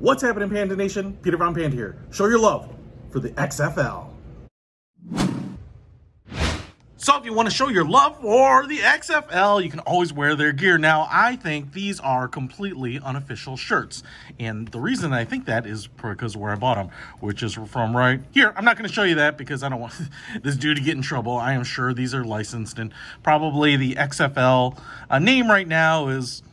What's happening, Panda Nation? Peter Von Panda here. Show your love for the XFL. So if you want to show your love for the XFL, you can always wear their gear. Now, I think these are completely unofficial shirts. And the reason I think that is because of where I bought them, which is from right here. I'm not going to show you that because I don't want this dude to get in trouble. I am sure these are licensed, and probably the XFL name right now is,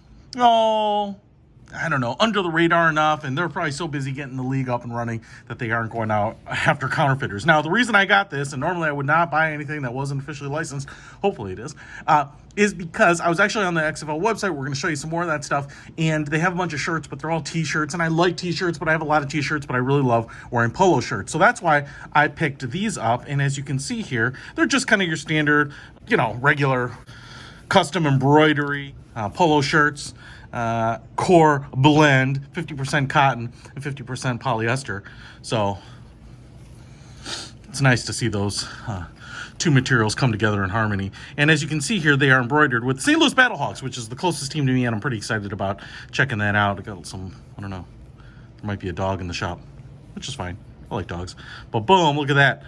I don't know, under the radar enough, and they're probably so busy getting the league up and running that they aren't going out after counterfeiters. Now, the reason I got this, and normally I would not buy anything that wasn't officially licensed, hopefully it is because I was actually on the XFL website. We're going to show you some more of that stuff, and they have a bunch of shirts, but they're all t-shirts, and I like t-shirts, but I have a lot of t-shirts, but I really love wearing polo shirts. So that's why I picked these up, and as you can see here, they're just kind of your standard, regular custom embroidery polo shirts. Core blend, 50% cotton and 50% polyester. So it's nice to see those two materials come together in harmony. And as you can see here, they are embroidered with St. Louis Battlehawks, which is the closest team to me, and I'm pretty excited about checking that out. I got some, I don't know, there might be a dog in the shop, which is fine. I like dogs. But boom, look at that.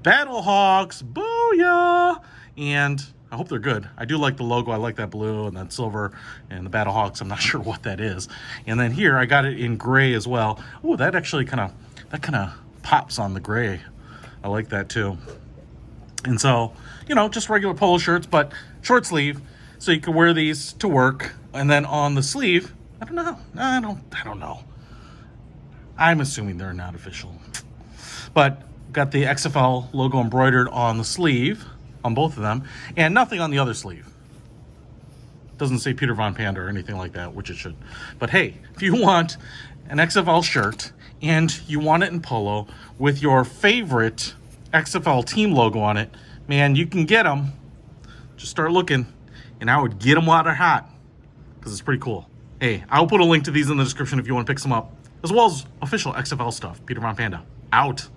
Battlehawks, booyah! And I hope they're good. I do like the logo. I like that blue and that silver and the Battlehawks. I'm not sure what that is. And then here I got it in gray as well. Oh, that actually kind of pops on the gray. I like that too. And so, just regular polo shirts, but short sleeve, so you can wear these to work. And then on the sleeve, I don't know. I'm assuming they're not official, but got the XFL logo embroidered on the sleeve. On both of them, and nothing on the other sleeve. Doesn't say Peter Von Panda or anything like that, which it should. But hey, if you want an XFL shirt and you want it in polo with your favorite XFL team logo on it, man, you can get them. Just start looking, and I would get them while they're hot because it's pretty cool. Hey, I'll put a link to these in the description if you want to pick some up, as well as official XFL stuff. Peter Von Panda, out.